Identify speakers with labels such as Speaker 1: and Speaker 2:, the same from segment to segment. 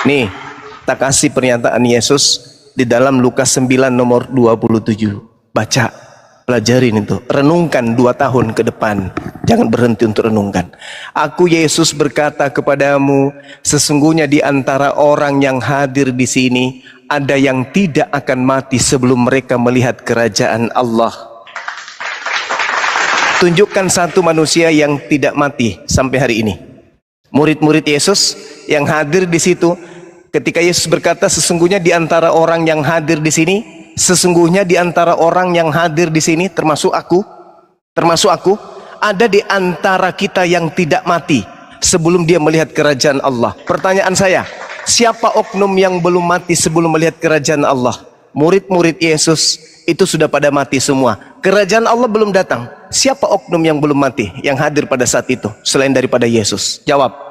Speaker 1: Nih, tak kasih pernyataan Yesus di dalam Lukas 9 nomor 27. Baca, pelajarin itu, renungkan 2 tahun ke depan. Jangan berhenti untuk renungkan. Aku Yesus berkata kepadamu, sesungguhnya di antara orang yang hadir di sini ada yang tidak akan mati sebelum mereka melihat kerajaan Allah. Tunjukkan satu manusia yang tidak mati sampai hari ini. Murid-murid Yesus yang hadir di situ, ketika Yesus berkata sesungguhnya di antara orang yang hadir di sini, sesungguhnya di antara orang yang hadir di sini termasuk aku, ada di antara kita yang tidak mati sebelum dia melihat kerajaan Allah. Pertanyaan saya, siapa oknum yang belum mati sebelum melihat kerajaan Allah? Murid-murid Yesus itu sudah pada mati semua. Kerajaan Allah belum datang. Siapa oknum yang belum mati yang hadir pada saat itu selain daripada Yesus? Jawab.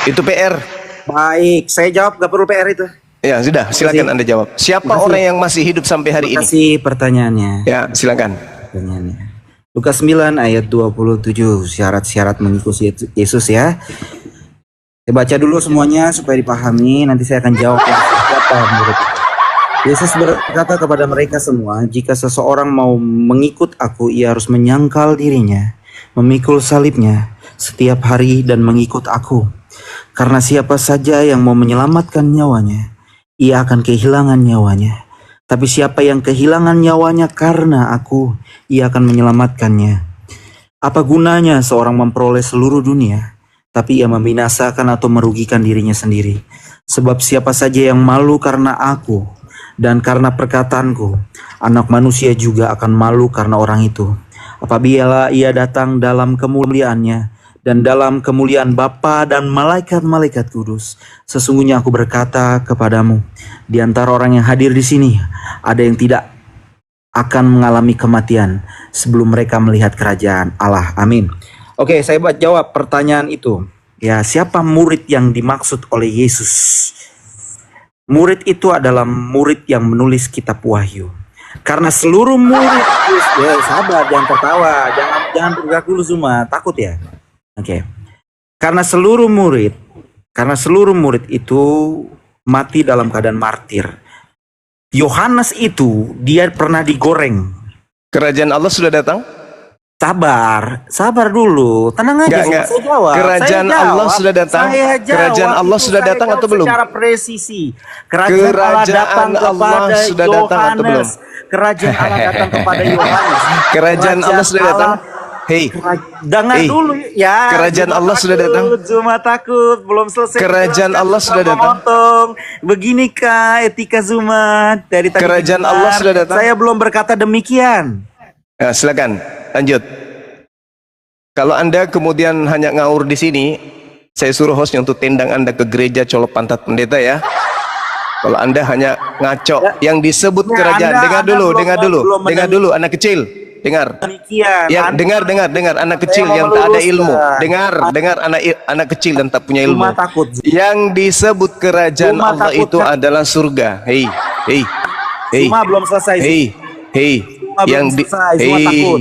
Speaker 1: Itu PR.
Speaker 2: Baik, saya jawab, gak perlu PR itu.
Speaker 1: Ya sudah, silakan Anda jawab. Siapa orang yang masih hidup sampai hari ini?
Speaker 2: Terima kasih pertanyaannya.
Speaker 1: Ya, silakan.
Speaker 2: Pertanyaannya. Lukas 9 ayat 27, syarat-syarat mengikuti Yesus ya. Saya baca dulu semuanya supaya dipahami, nanti saya akan jawab siapa murid itu. Yesus berkata kepada mereka semua, jika seseorang mau mengikut aku, ia harus menyangkal dirinya, memikul salibnya setiap hari dan mengikut aku. Karena siapa saja yang mau menyelamatkan nyawanya, ia akan kehilangan nyawanya. Tapi siapa yang kehilangan nyawanya karena aku, ia akan menyelamatkannya. Apa gunanya seorang memperoleh seluruh dunia, tapi ia membinasakan atau merugikan dirinya sendiri? Sebab siapa saja yang malu karena aku dan karena perkataanku, anak manusia juga akan malu karena orang itu. Apabila ia datang dalam kemuliaannya dan dalam kemuliaan Bapa dan malaikat-malaikat kudus, sesungguhnya aku berkata kepadamu, di antara orang yang hadir di sini ada yang tidak akan mengalami kematian sebelum mereka melihat kerajaan Allah. Amin. Oke, saya jawab pertanyaan itu. Ya, siapa murid yang dimaksud oleh Yesus? Murid itu adalah murid yang menulis kitab Wahyu. Karena seluruh murid, ya sabar, jangan tertawa, jangan bergerak dulu semua, takut ya. Oke. Karena seluruh murid itu mati dalam keadaan martir. Yohanes itu dia pernah digoreng.
Speaker 1: Kerajaan Allah sudah datang?
Speaker 2: Sabar dulu, tenang aja. Saya jawab.
Speaker 1: Kerajaan Allah sudah datang. Kerajaan Allah sudah datang atau belum?
Speaker 2: Secara presisi. Kerajaan Allah datang kepada Yohanes. Kerajaan Allah datang kepada Yohanes.
Speaker 1: Kerajaan Allah sudah datang. Hei,
Speaker 2: dengar dulu ya.
Speaker 1: Kerajaan Allah sudah datang.
Speaker 2: Cuma takut, belum selesai.
Speaker 1: Kerajaan Allah sudah datang.
Speaker 2: Beginikah etika Zuma dari tadi?
Speaker 1: Kerajaan Allah sudah datang.
Speaker 2: Saya belum berkata demikian.
Speaker 1: Ya, silakan lanjut. Kalau Anda kemudian hanya ngaur di sini, saya suruh hostnya untuk tendang Anda ke gereja colok pantat pendeta ya. Kalau Anda hanya ngaco yang disebut kerajaan, dengar dulu anak kecil, dengar. Yang dengar anak kecil yang tak ada ilmu. Dengar anak kecil dan tak punya ilmu. Yang disebut kerajaan Allah itu adalah surga. Hei.
Speaker 2: Cuma belum selesai.
Speaker 1: Hei.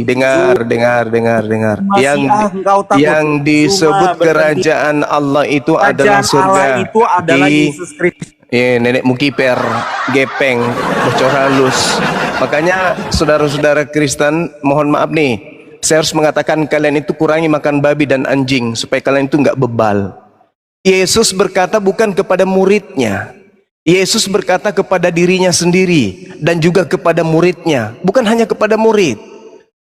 Speaker 1: Dengar. Yang disebut kerajaan Allah itu adalah surga.
Speaker 2: Allah itu adalah Yesus Kristus.
Speaker 1: Nenek mukiper, gepeng, bocor halus. Makanya saudara-saudara Kristen, mohon maaf nih, saya harus mengatakan kalian itu kurangi makan babi dan anjing supaya kalian itu nggak bebal. Yesus berkata bukan kepada muridnya. Yesus berkata kepada dirinya sendiri dan juga kepada muridnya, bukan hanya kepada murid.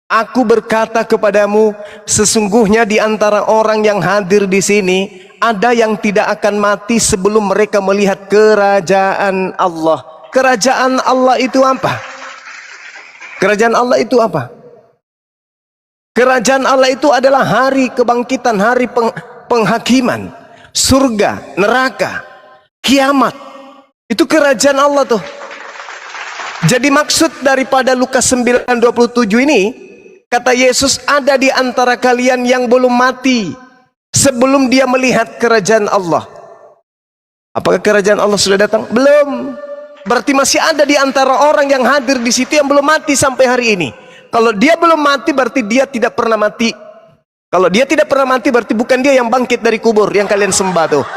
Speaker 1: Aku berkata kepadamu, sesungguhnya di antara orang yang hadir di sini ada yang tidak akan mati sebelum mereka melihat kerajaan Allah. Kerajaan Allah itu apa? Kerajaan Allah itu apa? Kerajaan Allah itu adalah hari kebangkitan, hari penghakiman, surga, neraka, kiamat. Itu kerajaan Allah tuh. Jadi maksud daripada Lukas 9:27 ini, kata Yesus, ada di antara kalian yang belum mati sebelum dia melihat kerajaan Allah. Apakah kerajaan Allah sudah datang? Belum. Berarti masih ada di antara orang yang hadir di situ yang belum mati sampai hari ini. Kalau dia belum mati berarti dia tidak pernah mati. Kalau dia tidak pernah mati berarti bukan dia yang bangkit dari kubur yang kalian sembah tuh.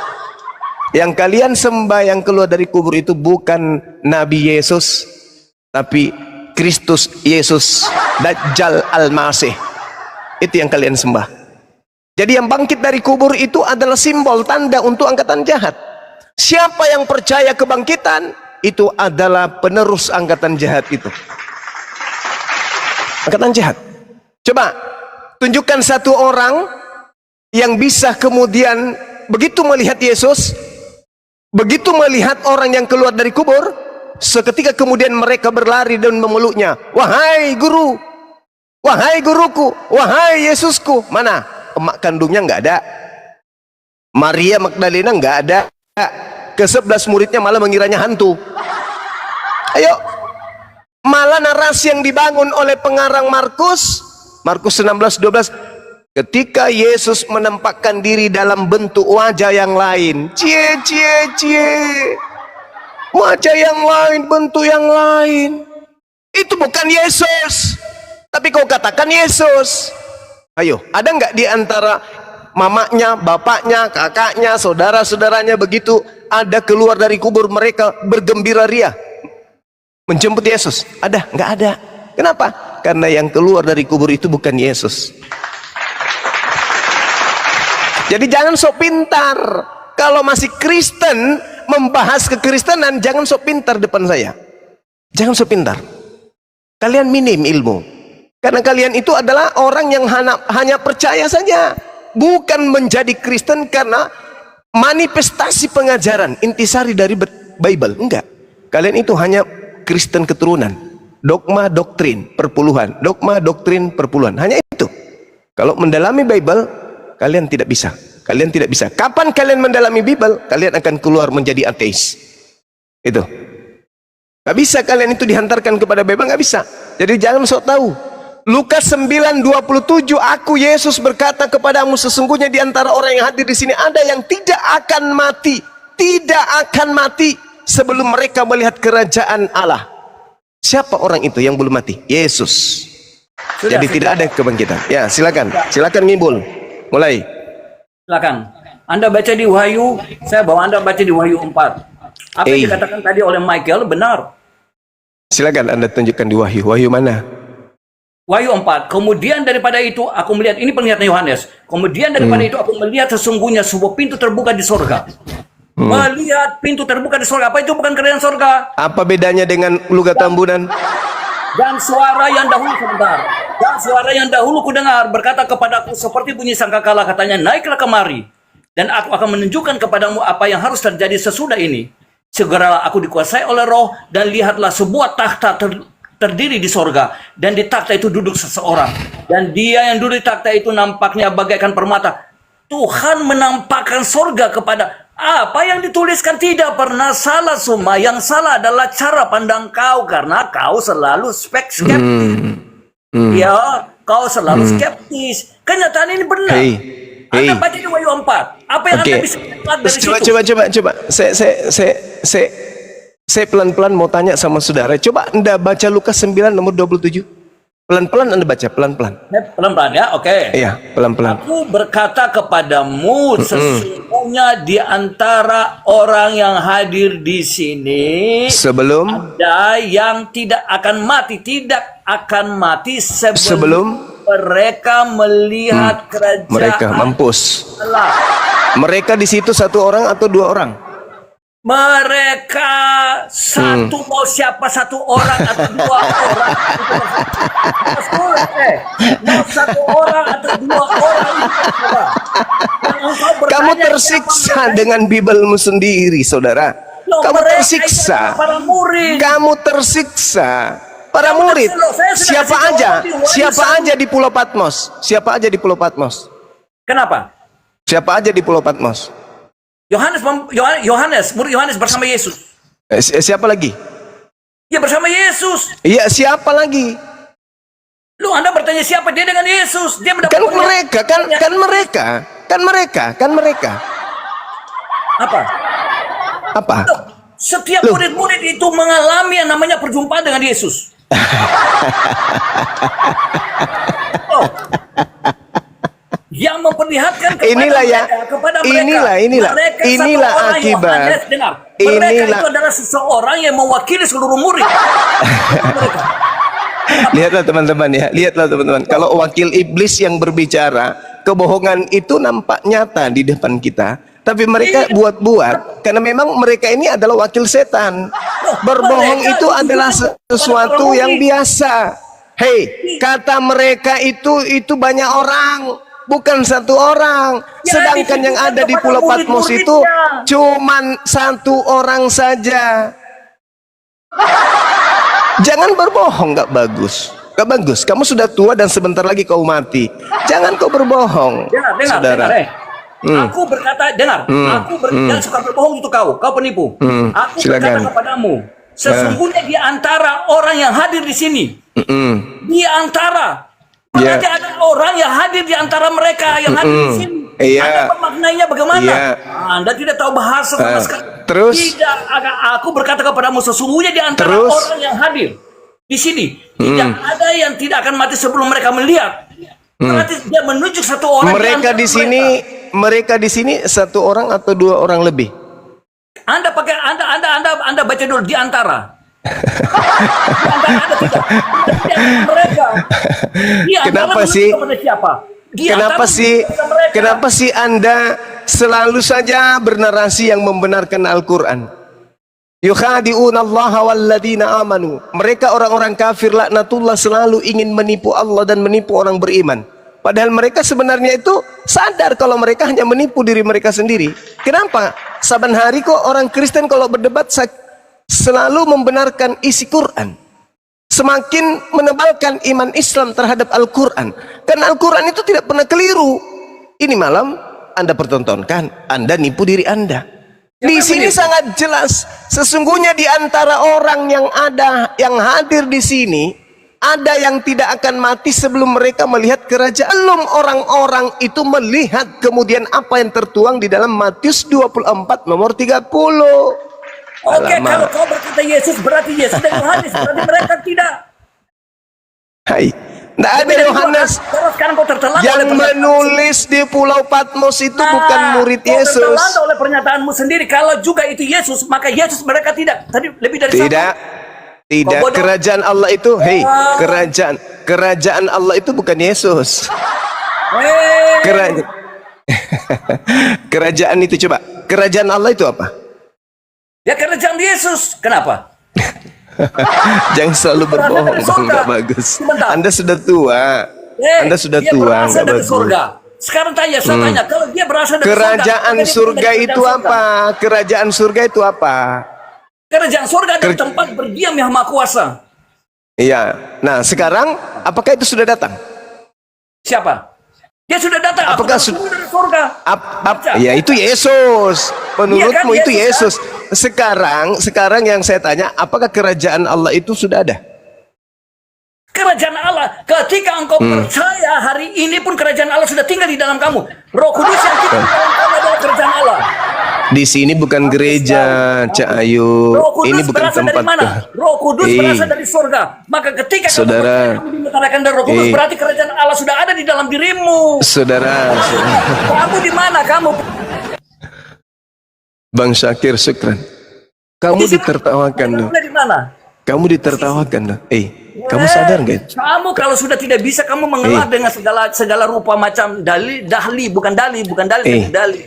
Speaker 1: Yang kalian sembah yang keluar dari kubur itu bukan Nabi Yesus, tapi Kristus Yesus Dajjal Al-Masih. Itu yang kalian sembah. Jadi yang bangkit dari kubur itu adalah simbol tanda untuk angkatan jahat. Siapa yang percaya kebangkitan, itu adalah penerus angkatan jahat itu. Angkatan jahat. Coba tunjukkan satu orang yang bisa kemudian begitu melihat Yesus, begitu melihat orang yang keluar dari kubur, seketika kemudian mereka berlari dan memeluknya. Wahai guru, wahai guruku, wahai Yesusku. Mana? Emak kandungnya nggak ada. Maria Magdalena nggak ada. Ke-11 muridnya malah mengiranya hantu. Ayo, malah narasi yang dibangun oleh pengarang Markus 16:12, ketika Yesus menampakkan diri dalam bentuk wajah yang lain, wajah yang lain, bentuk yang lain, itu bukan Yesus, tapi kau katakan Yesus. Ayo, ada nggak di antara mamanya, bapaknya, kakaknya, saudara-saudaranya begitu ada keluar dari kubur mereka bergembira ria menjemput Yesus? Ada? Nggak ada. Kenapa? Karena yang keluar dari kubur itu bukan Yesus. Jadi jangan sok pintar. Kalau masih Kristen membahas kekristenan, jangan sok pintar depan saya. Jangan sok pintar. Kalian minim ilmu. Karena kalian itu adalah orang yang hanya percaya saja, bukan menjadi Kristen karena manifestasi pengajaran intisari dari Bible. Enggak. Kalian itu hanya Kristen keturunan. Dogma, doktrin, perpuluhan. Dogma, doktrin, perpuluhan. Hanya itu. Kalau mendalami Bible, kalian tidak bisa. Kalian tidak bisa. Kapan kalian mendalami Bible, kalian akan keluar menjadi ateis. Itu. Gak bisa kalian itu dihantarkan kepada Bible, gak bisa. Jadi jangan sok tahu. Lukas 9:27, aku Yesus berkata kepadamu, sesungguhnya di antara orang yang hadir di sini ada yang tidak akan mati, sebelum mereka melihat kerajaan Allah. Siapa orang itu yang belum mati? Yesus. Jadi tidak ada kebangkitan. Ya, silakan Ngibul. Mulai.
Speaker 3: Silakan. Anda baca di Wahyu, saya bawa Anda baca di Wahyu 4. Apa yang dikatakan tadi oleh Michael benar.
Speaker 1: Silakan Anda tunjukkan di Wahyu. Wahyu mana?
Speaker 3: Wahyu 4. Kemudian daripada itu aku melihat, ini penglihatan Yohanes. Kemudian daripada itu aku melihat sesungguhnya sebuah pintu terbuka di sorga. Melihat pintu terbuka di sorga. Apa itu? Bukan kerajaan sorga.
Speaker 1: Apa bedanya dengan Luga Tambunan?
Speaker 3: Dan suara yang dahulu sebentar. Dan suara yang dahulu kudengar berkata kepadaku seperti bunyi sangkakala, katanya, naiklah kemari. Dan aku akan menunjukkan kepadamu apa yang harus terjadi sesudah ini. Segeralah aku dikuasai oleh Roh, dan lihatlah sebuah takhta terdiri di sorga, dan di takhta itu duduk seseorang, dan dia yang duduk di takhta itu nampaknya bagaikan permata. Tuhan menampakkan sorga kepada apa yang dituliskan tidak pernah salah, semua yang salah adalah cara pandang kau, karena kau selalu skeptis. Ya, kau selalu skeptis. Kenyataan ini benar. Anda baca di Wahyu 4. Apa yang Anda bisa lihat dari situ?
Speaker 1: Coba. Saya pelan-pelan mau tanya sama saudara. Coba Anda baca Lukas 9 nomor 27. Pelan-pelan Anda baca, pelan-pelan.
Speaker 3: Pelan-pelan ya, oke.
Speaker 1: Iya, pelan-pelan.
Speaker 3: Aku berkata kepadamu, sesungguhnya di antara orang yang hadir di sini
Speaker 1: Sebelum
Speaker 3: ada yang tidak akan mati sebelum mereka melihat kerajaan
Speaker 1: mereka mampus.
Speaker 3: Allah.
Speaker 1: Mereka di situ satu orang atau dua orang?
Speaker 3: Mereka satu, mau siapa, satu orang atau dua orang, mau satu orang atau dua orang.
Speaker 1: Kamu tersiksa dengan Bibelmu sendiri, saudara. Kamu tersiksa. Kamu tersiksa. Para murid. Siapa aja di Pulau Patmos? Siapa aja di Pulau Patmos?
Speaker 3: Kenapa?
Speaker 1: Siapa aja di Pulau Patmos?
Speaker 3: Murid Yohanes bersama Yesus.
Speaker 1: Siapa lagi?
Speaker 3: Ya, bersama Yesus.
Speaker 1: Iya, siapa lagi?
Speaker 3: Lu Anda bertanya siapa? Dia dengan Yesus. Dia mendapat
Speaker 1: kan mereka. Apa?
Speaker 3: Setiap murid-murid itu mengalami yang namanya perjumpaan dengan Yesus. memperlihatkan kepada
Speaker 1: Inilah ya.
Speaker 3: kepada mereka.
Speaker 1: Inilah.
Speaker 3: Mereka
Speaker 1: Inilah
Speaker 3: satu orang yang
Speaker 1: akibat.
Speaker 3: hanya, dengar, mereka
Speaker 1: Inilah.
Speaker 3: itu adalah seseorang yang mewakili seluruh murid. Mereka.
Speaker 1: Lihatlah teman-teman ya, lihatlah teman-teman. Kalau wakil iblis yang berbicara, kebohongan itu nampak nyata di depan kita. Tapi mereka buat-buat, karena memang mereka ini adalah wakil setan. Berbohong itu adalah sesuatu yang biasa. Hei, kata mereka itu banyak orang, bukan satu orang. Sedangkan yang ada di Pulau Patmos itu cuman satu orang saja. Jangan berbohong, gak bagus. Gak bagus. Kamu sudah tua dan sebentar lagi kau mati. Jangan kau berbohong, saudara.
Speaker 3: Aku berkata, jangan suka berbohong itu kau penipu. Aku berkata
Speaker 1: Silakan.
Speaker 3: kepadamu, sesungguhnya di antara orang yang hadir di sini, di antara berarti ada orang yang hadir di antara mereka yang hadir di sini.
Speaker 1: Iya.
Speaker 3: Anda memaknainya bagaimana?
Speaker 1: Iya.
Speaker 3: Anda tidak tahu bahasa sama sekali.
Speaker 1: Terus?
Speaker 3: Tidak, aku berkata kepadamu, sesungguhnya di antara
Speaker 1: Terus?
Speaker 3: orang yang hadir di sini tidak ada yang tidak akan mati sebelum mereka melihat. Berarti dia menunjuk satu orang.
Speaker 1: Mereka di sini, mereka di sini satu orang atau dua orang lebih.
Speaker 3: Anda baca dulu di antara. Di antara Anda tidak. Di antara mereka. Di antara
Speaker 1: Kenapa
Speaker 3: menunjuk
Speaker 1: sih?
Speaker 3: kepada siapa? Di
Speaker 1: Kenapa
Speaker 3: antara
Speaker 1: sih?
Speaker 3: menunjuk kepada mereka.
Speaker 1: Kenapa sih Anda selalu saja bernarasi yang membenarkan Al-Quran? Yukhadi'una Allah walladzina amanu. Mereka orang-orang kafir laknatullah selalu ingin menipu Allah dan menipu orang beriman. Padahal mereka sebenarnya itu sadar kalau mereka hanya menipu diri mereka sendiri. Kenapa? Saban hari kok orang Kristen kalau berdebat selalu membenarkan isi Quran. Semakin menebalkan iman Islam terhadap Al-Quran. Karena Al-Quran itu tidak pernah keliru. Ini malam Anda pertontonkan, Anda nipu diri Anda. Di sini sangat jelas, sesungguhnya di antara orang yang ada, yang hadir di sini, ada yang tidak akan mati sebelum mereka melihat kerajaan. Belum orang-orang itu melihat kemudian apa yang tertuang di dalam Matius 24 nomor 30.
Speaker 3: Oke, kalau kau berkata Yesus, berarti Yesus dan Yohanes, berarti mereka tidak.
Speaker 1: Hai, tidak ada Yohanes.
Speaker 3: Kalau sekarang kau tertelan
Speaker 1: Yang
Speaker 3: oleh pernyataan
Speaker 1: menulis di Pulau Patmos itu bukan murid
Speaker 3: kau
Speaker 1: Yesus.
Speaker 3: tertelan oleh pernyataanmu sendiri. Kalau juga itu Yesus, maka Yesus mereka tidak. Tadi lebih dari
Speaker 1: Tidak, tidak.
Speaker 3: bodoh.
Speaker 1: Kerajaan Allah itu, hei, kerajaan Allah itu bukan Yesus. Kerajaan itu coba. Kerajaan Allah itu apa?
Speaker 3: Ya kerajaan Yesus. Kenapa?
Speaker 1: Jangan selalu berbohong, Bang. Nggak bagus. Anda sudah tua. Anda sudah
Speaker 3: dia
Speaker 1: tua,
Speaker 3: berasal
Speaker 1: nggak
Speaker 3: dari
Speaker 1: bagus.
Speaker 3: surga. Sekarang saya tanya, kalau dia berasal dari
Speaker 1: Kerajaan
Speaker 3: surga,
Speaker 1: surga itu apa? Kerajaan surga itu apa?
Speaker 3: Kerajaan surga adalah tempat berdiam yang maha kuasa.
Speaker 1: Iya. Nah, sekarang apakah itu sudah datang?
Speaker 3: Siapa? Dia sudah datang.
Speaker 1: Apakah
Speaker 3: Aku datang dari surga?
Speaker 1: Ya itu Yesus. Menurutmu
Speaker 3: Iya kan,
Speaker 1: itu
Speaker 3: Yesus,
Speaker 1: Yesus. Sekarang yang saya tanya, apakah kerajaan Allah itu sudah ada?
Speaker 3: Kerajaan Allah, ketika engkau percaya hari ini pun kerajaan Allah sudah tinggal di dalam kamu. Roh Kudus yang tinggal di dalam kamu adalah kerajaan Allah.
Speaker 1: Di sini bukan gereja, Cak Ayu.
Speaker 3: Roh Kudus
Speaker 1: Ini bukan
Speaker 3: berasal dari
Speaker 1: tempat.
Speaker 3: mana? Roh Kudus berasal dari surga. Maka ketika
Speaker 1: Saudara.
Speaker 3: kamu dimeteraikan dari Roh Kudus, berarti kerajaan Allah sudah ada di dalam dirimu.
Speaker 1: Saudara,
Speaker 3: Kamu di mana kamu?
Speaker 1: Bang Syakir, syukran. Kamu ditertawakan loh.
Speaker 3: Kamu di mana?
Speaker 1: Kamu ditertawakan loh. Kamu sadar nggak?
Speaker 3: Kamu kalau sudah tidak bisa kamu mengelak dengan segala rupa macam dahli, bukan dali, dali.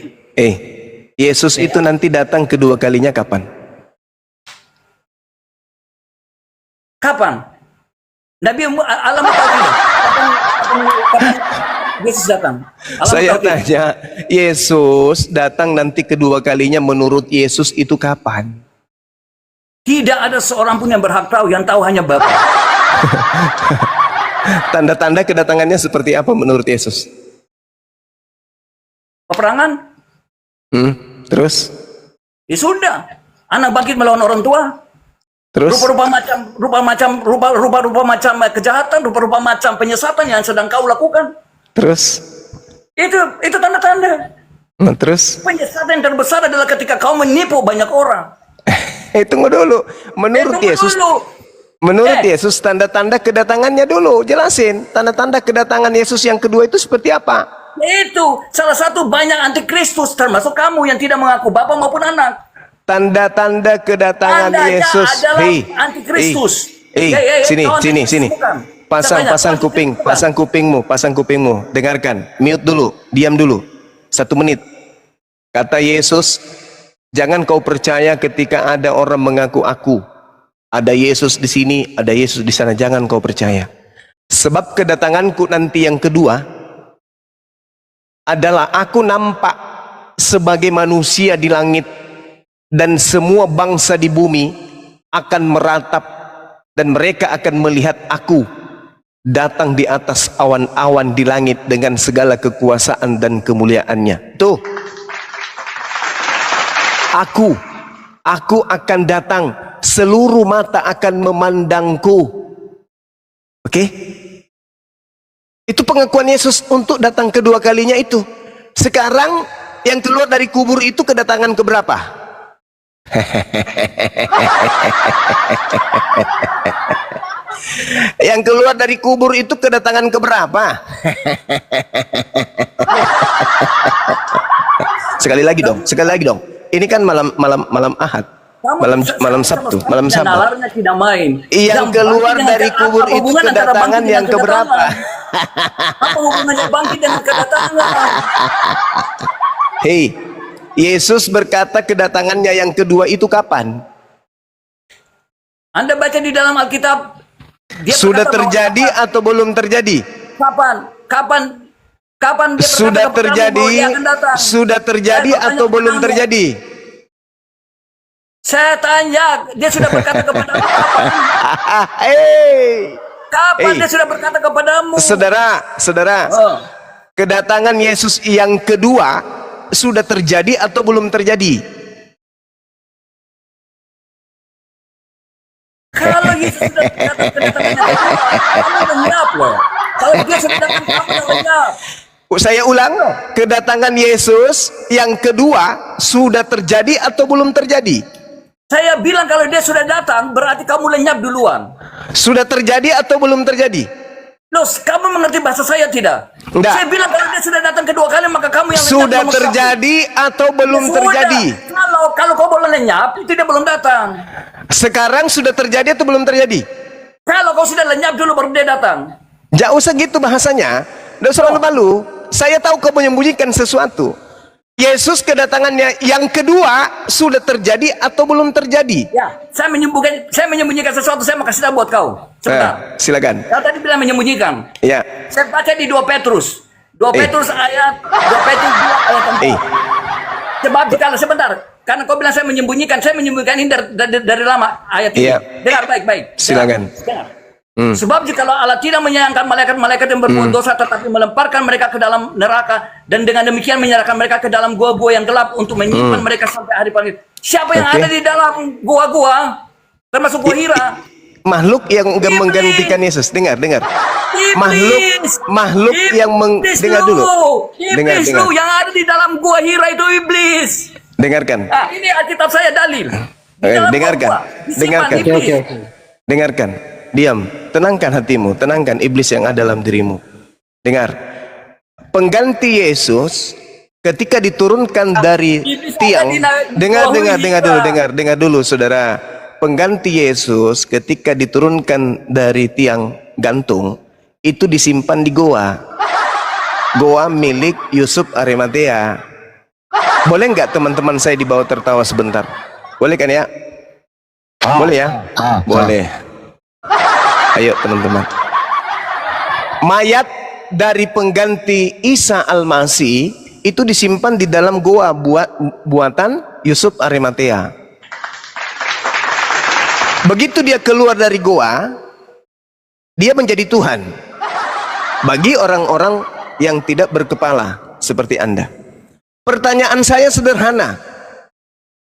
Speaker 1: Yesus itu nanti datang kedua kalinya kapan?
Speaker 3: Kapan? Nabi Allah tahu tidak? Kapan Yesus datang? Allah
Speaker 1: Saya
Speaker 3: tahu tidak?
Speaker 1: tanya, Yesus datang nanti kedua kalinya menurut Yesus itu kapan?
Speaker 3: Tidak ada seorang pun yang berhak tahu, yang tahu hanya Bapa.
Speaker 1: Tanda-tanda kedatangannya seperti apa menurut Yesus?
Speaker 3: Peperangan?
Speaker 1: Terus?
Speaker 3: Ya sudah. Anak bangkit melawan orang tua.
Speaker 1: Terus?
Speaker 3: Rupa-rupa macam kejahatan, rupa-rupa macam penyesatan yang sedang kau lakukan.
Speaker 1: Terus?
Speaker 3: Itu tanda-tanda.
Speaker 1: Terus?
Speaker 3: Penyesatan yang terbesar adalah ketika kau menipu banyak orang.
Speaker 1: Tunggu dulu. Menurut Yesus, tanda-tanda kedatangannya dulu. Jelasin. Tanda-tanda kedatangan Yesus yang kedua itu seperti apa?
Speaker 3: Itu salah satu banyak antikristus, termasuk kamu yang tidak mengaku Bapa maupun Anak.
Speaker 1: Tanda-tanda kedatangan
Speaker 3: Anda
Speaker 1: Yesus.
Speaker 3: adalah antikristus.
Speaker 1: Sini,
Speaker 3: kawan,
Speaker 1: sini, sini.
Speaker 3: bukan.
Speaker 1: Pasang,
Speaker 3: Saya tanya,
Speaker 1: pasang
Speaker 3: kawan,
Speaker 1: kuping,
Speaker 3: bukan.
Speaker 1: pasang kupingmu. Dengarkan, mute dulu, diam dulu. 1 menit. Kata Yesus, jangan kau percaya ketika ada orang mengaku aku. Ada Yesus di sini, ada Yesus di sana. Jangan kau percaya. Sebab kedatanganku nanti yang kedua adalah aku nampak sebagai manusia di langit, dan semua bangsa di bumi akan meratap dan mereka akan melihat aku datang di atas awan-awan di langit dengan segala kekuasaan dan kemuliaannya. Tuh, aku akan datang, seluruh mata akan memandangku. Oke? Itu pengakuan Yesus untuk datang kedua kalinya itu. Sekarang yang keluar dari kubur itu kedatangan keberapa? Yang keluar dari kubur itu kedatangan keberapa? Sekali lagi dong. Ini kan malam Ahad, malam Sabtu, malam Sabat.
Speaker 3: Nalarnya tidak main.
Speaker 1: Yang keluar dari kubur itu kedatangan yang keberapa?
Speaker 3: Apa hubungannya bangkit dengan kedatangan?
Speaker 1: Hei, Yesus berkata kedatangannya yang kedua itu kapan?
Speaker 3: Anda baca di dalam Alkitab, dia
Speaker 1: Sudah
Speaker 3: berkata bahwa
Speaker 1: terjadi atau belum terjadi?
Speaker 3: Kapan dia
Speaker 1: Sudah
Speaker 3: berkata kepadamu bahwa dia akan
Speaker 1: terjadi,
Speaker 3: datang?
Speaker 1: sudah terjadi
Speaker 3: Saya bertanya
Speaker 1: atau belum
Speaker 3: kepadamu.
Speaker 1: terjadi?
Speaker 3: Saya tanya, dia sudah berkata kepadamu kapan?
Speaker 1: Hei,
Speaker 3: Kapan dia sudah berkata kepadamu?
Speaker 1: saudara,
Speaker 3: Oh.
Speaker 1: kedatangan Yesus yang kedua sudah terjadi atau belum terjadi?
Speaker 3: Kalau Yesus sudah datang kedatangannya kedua, kamu lenyap loh. Kalau dia sudah datang, kamu yang lenyap.
Speaker 1: Saya ulang, kedatangan Yesus yang kedua sudah terjadi atau belum terjadi?
Speaker 3: Saya bilang kalau dia sudah datang, berarti kamu lenyap duluan.
Speaker 1: Sudah terjadi atau belum terjadi?
Speaker 3: Loh, kamu mengerti bahasa saya tidak?
Speaker 1: Enggak.
Speaker 3: Saya bilang kalau dia sudah datang kedua kali, maka kamu yang lenyap.
Speaker 1: Sudah
Speaker 3: nomor satu.
Speaker 1: terjadi atau belum
Speaker 3: Sudah.
Speaker 1: terjadi?
Speaker 3: Kalau kau boleh lenyap, itu dia belum datang.
Speaker 1: Sekarang sudah terjadi atau belum terjadi?
Speaker 3: Kalau kau sudah lenyap dulu, baru dia datang.
Speaker 1: Jangan usah gitu bahasanya. Tidak usah malu-malu. Saya tahu kau menyembunyikan sesuatu. Yesus kedatangannya yang kedua sudah terjadi atau belum terjadi?
Speaker 3: Ya, saya menyembunyikan sesuatu. Saya mau kasih tahu buat kau. Sebentar.
Speaker 1: Silakan.
Speaker 3: Kau tadi bilang menyembunyikan.
Speaker 1: Ya.
Speaker 3: Saya baca di 2 Petrus. 2 Petrus ayat 2 Petrus 2 ayat 4. Sebab jika sebentar, karena kau bilang saya menyembunyikan ini dari lama ayat ini.
Speaker 1: Iya.
Speaker 3: Dengar baik-baik.
Speaker 1: Silakan.
Speaker 3: Dengar. Sebab jikalau Allah tidak menyayangkan malaikat-malaikat yang berbuat dosa, tetapi melemparkan mereka ke dalam neraka, dan dengan demikian menyerahkan mereka ke dalam gua-gua yang gelap untuk menyimpan mereka sampai hari panggil. Siapa yang ada di dalam gua-gua, termasuk gua Hira?
Speaker 1: Makhluk yang
Speaker 3: Iblis.
Speaker 1: menggantikan Yesus. Dengar.
Speaker 3: Iblis.
Speaker 1: Makhluk yang dengar dulu.
Speaker 3: Iblis lu yang ada di dalam gua Hira itu iblis.
Speaker 1: Dengarkan.
Speaker 3: Nah, ini Alkitab saya dalil. Di dalam
Speaker 1: Dengarkan.
Speaker 3: gua disimpan
Speaker 1: Dengarkan.
Speaker 3: iblis.
Speaker 1: Dengarkan. Diam. Tenangkan hatimu. Tenangkan iblis yang ada dalam dirimu. Dengar. Pengganti Yesus ketika diturunkan dari
Speaker 3: iblis
Speaker 1: tiang.
Speaker 3: ada di
Speaker 1: Dengar dulu saudara. Pengganti Yesus ketika diturunkan dari tiang gantung itu disimpan di goa. Goa milik Yusuf Arimatea. Boleh nggak teman-teman saya dibawa tertawa sebentar? Boleh kan ya? Boleh ya? Boleh. Ayo teman-teman. Mayat dari pengganti Isa Al-Masih itu disimpan di dalam goa buatan Yusuf Arimatea. Begitu dia keluar dari goa, dia menjadi Tuhan bagi orang-orang yang tidak berkepala seperti Anda. Pertanyaan saya sederhana.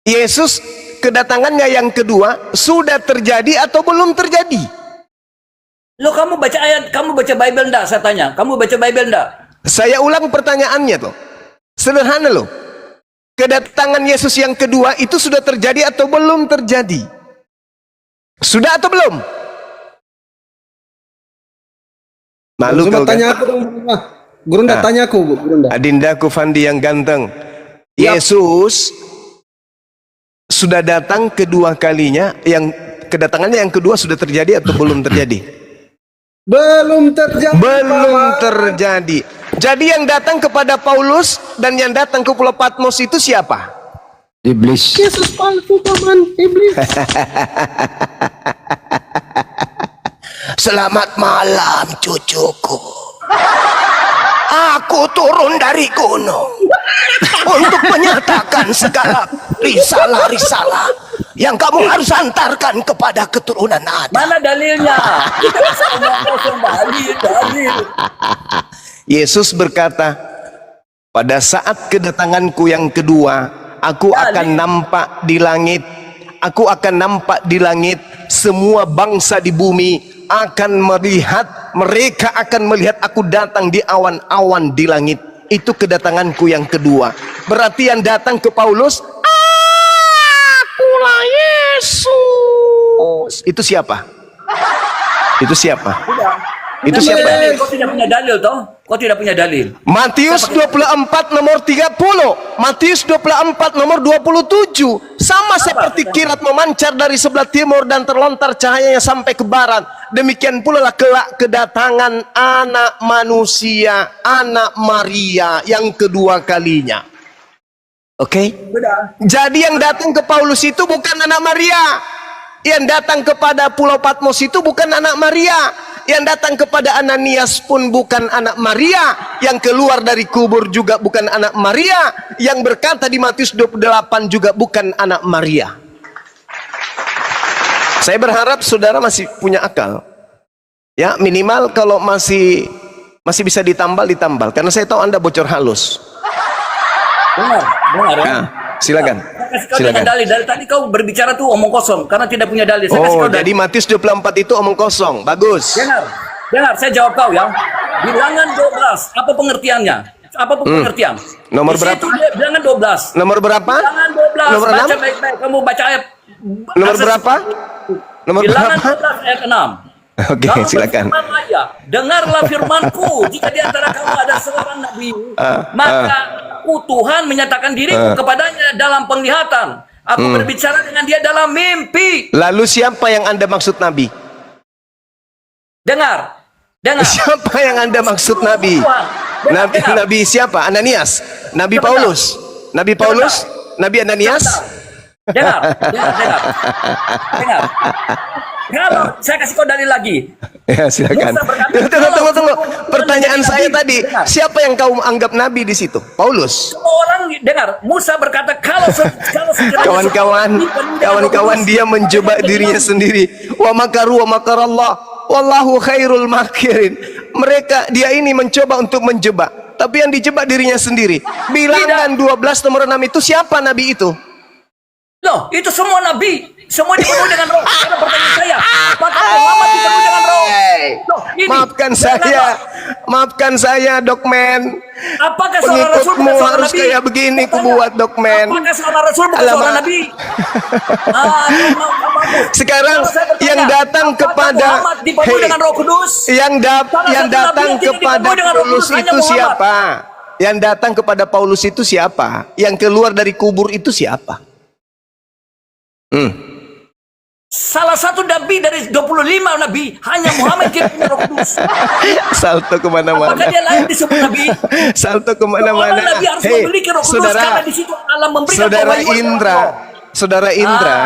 Speaker 1: Yesus kedatangannya yang kedua sudah terjadi atau belum terjadi?
Speaker 3: Lo kamu baca ayat, kamu baca Bible enggak? Saya tanya, kamu baca Bible enggak?
Speaker 1: Saya ulang pertanyaannya tuh. Sederhana loh. Kedatangan Yesus yang kedua itu sudah terjadi atau belum terjadi? Sudah atau belum? Malu kau kan?
Speaker 4: Tanya aku dong. Gurunda tanya aku, Bu, Gurunda.
Speaker 1: Adindaku Fandi yang ganteng. Yesus sudah datang kedua kalinya, yang kedatangannya yang kedua sudah terjadi atau belum terjadi?
Speaker 4: Belum terjadi.
Speaker 1: Belum terjadi. Jadi yang datang kepada Paulus dan yang datang ke Pulau Patmos itu siapa?
Speaker 2: Iblis.
Speaker 4: Yesus palsu, paman. Iblis.
Speaker 1: Selamat malam cucuku. Aku turun dari gunung untuk menyatakan segala risalah-risalah yang kamu harus antarkan kepada keturunan Adam.
Speaker 3: Mana dalilnya? Kita bisa ngomong kosong, dalil.
Speaker 1: Yesus berkata, pada saat kedatanganku yang kedua, aku akan nampak di langit. Aku akan nampak di langit, semua bangsa di bumi akan melihat, mereka akan melihat aku datang di awan-awan di langit. Itu kedatanganku yang kedua. Berarti yang datang ke Paulus, akulah Yesus. Itu siapa? Itu siapa? Itu siapa?
Speaker 3: Kau tidak punya dalil toh? Kau tidak punya dalil.
Speaker 1: Matius 24 nomor 30, Matius 24 nomor 27, sama seperti kilat memancar dari sebelah timur dan terlontar cahayanya sampai ke barat. Demikian pula lah kelak kedatangan anak manusia, anak Maria yang kedua kalinya. Oke? Jadi yang datang ke Paulus itu bukan anak Maria. Yang datang kepada Pulau Patmos itu bukan anak Maria. Yang datang kepada Ananias pun bukan anak Maria. Yang keluar dari kubur juga bukan anak Maria. Yang berkata di Matius 28 juga bukan anak Maria. Saya berharap saudara masih punya akal. Ya, minimal kalau masih bisa ditambal. Karena saya tahu Anda bocor halus.
Speaker 3: Benar ya.
Speaker 1: Nah, silakan.
Speaker 3: Kau dengan dalil. Dari tadi kau berbicara tuh omong kosong karena tidak punya dalil. Saya kasih
Speaker 1: Oh,
Speaker 3: kau dalil.
Speaker 1: jadi Matius 24 itu omong kosong. Bagus.
Speaker 3: Dengar, saya jawab kau ya. Bilangan 12, apa pengertiannya? Apa pengertian?
Speaker 1: Nomor
Speaker 3: Di situ
Speaker 1: berapa?
Speaker 3: dia bilangan 12.
Speaker 1: Nomor berapa?
Speaker 3: Bilangan 12.
Speaker 1: Nomor
Speaker 3: baca
Speaker 1: 6?
Speaker 3: baik-baik. Kamu baca ayat.
Speaker 1: Nomor berapa? Nomor
Speaker 3: Bilangan
Speaker 1: berapa?
Speaker 3: 12 ayat 6.
Speaker 1: Oke,
Speaker 3: Lalu
Speaker 1: silakan.
Speaker 3: berfirmanlah ia, dengarlah firmanku, jika di antara kamu ada seorang nabi, maka Tuhan menyatakan diriku kepadanya dalam penglihatan. Aku berbicara dengan dia dalam mimpi.
Speaker 1: Lalu siapa yang Anda maksud Nabi?
Speaker 3: Dengar.
Speaker 1: Siapa yang Anda maksud Nabi? Nabi siapa? Ananias? Nabi Paulus? Nabi Paulus? Nabi Ananias?
Speaker 3: Dengar. Kalau saya kasih kau dalil lagi.
Speaker 1: Ya, silakan. Tunggu. Pertanyaan saya tadi, siapa yang kau anggap Nabi di situ? Paulus?
Speaker 3: Orang dengar, Musa berkata kalau sekiranya
Speaker 1: Kawan-kawan dia mencoba dirinya sendiri. Wa makaru wa makarallah. Wallahu khairul makirin. Dia ini mencoba untuk menjebak, tapi yang dijebak dirinya sendiri. Bilangan 12 nomor 6 itu siapa Nabi itu?
Speaker 3: Loh, itu semua nabi. Semua dipenuhi dengan roh. Karena pertanyaan saya, apakah Muhammad dipenuhi dengan roh? Loh, ini,
Speaker 1: Maafkan saya, Dokmen.
Speaker 3: Apakah seorang rasul bukan
Speaker 1: Pengikutmu
Speaker 3: seorang
Speaker 1: harus
Speaker 3: nabi?
Speaker 1: kayak begini kubuat, Dokmen.
Speaker 3: Apakah seorang rasul bukan
Speaker 1: Alamak.
Speaker 3: seorang nabi?
Speaker 1: Sekarang
Speaker 3: Kalau saya bertanya,
Speaker 1: yang datang
Speaker 3: apakah
Speaker 1: kepada
Speaker 3: Muhammad dipenuhi dengan Roh Kudus?
Speaker 1: yang
Speaker 3: satu
Speaker 1: datang
Speaker 3: nabi yang tidak
Speaker 1: kepada
Speaker 3: dipenuhi dengan Roh
Speaker 1: Paulus
Speaker 3: Kudus hanya
Speaker 1: itu
Speaker 3: Muhammad.
Speaker 1: siapa? Yang datang kepada Paulus itu siapa? Yang keluar dari kubur itu siapa?
Speaker 3: Salah satu nabi dari 25 nabi hanya Muhammad yang punya Roh Kudus.
Speaker 1: Salto kemana-mana.
Speaker 3: Apakah dia lain disebut nabi?
Speaker 1: Salto
Speaker 3: Orang
Speaker 1: kemana-mana.
Speaker 3: nabi harus memiliki Roh Kudus karena di situ Allah memberikan
Speaker 1: Saudara
Speaker 3: kewahyuan
Speaker 1: Indra,
Speaker 3: roh.
Speaker 1: Saudara Indra,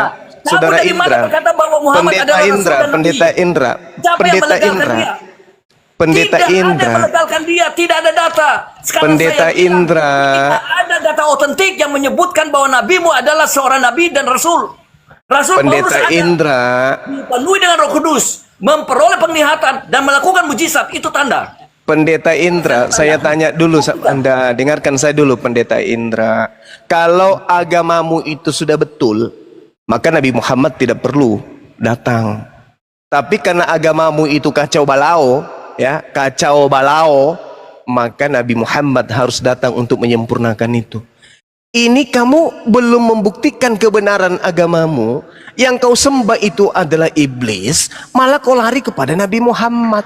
Speaker 1: Saudara
Speaker 3: Dari mana
Speaker 1: Indra,
Speaker 3: berkata bahwa Muhammad
Speaker 1: Pendeta
Speaker 3: adalah
Speaker 1: Indra,
Speaker 3: rasul dan
Speaker 1: Pendeta
Speaker 3: nabi?
Speaker 1: Indra,
Speaker 3: Siapa yang
Speaker 1: Pendeta
Speaker 3: melegalkan
Speaker 1: Indra,
Speaker 3: dia?
Speaker 1: Pendeta
Speaker 3: Tidak ada
Speaker 1: Indra,
Speaker 3: yang melegalkan dia, tidak ada data. Sekarang
Speaker 1: Pendeta
Speaker 3: saya bilang,
Speaker 1: Indra.
Speaker 3: tidak ada data otentik yang menyebutkan bahwa nabimu adalah seorang nabi dan rasul. Rasul Paulus
Speaker 1: Pendeta
Speaker 3: ada
Speaker 1: Indra,
Speaker 3: dipenuhi dengan Roh Kudus, memperoleh penglihatan dan melakukan mujizat, itu tanda.
Speaker 1: Pendeta Indra, saya tanya dulu, Anda dengarkan saya dulu, Pendeta Indra. Kalau agamamu itu sudah betul, maka Nabi Muhammad tidak perlu datang. Tapi karena agamamu itu kacau balau, ya, kacau balau, maka Nabi Muhammad harus datang untuk menyempurnakan itu. Ini kamu belum membuktikan kebenaran agamamu. Yang kau sembah itu adalah iblis, malah kau lari kepada Nabi Muhammad.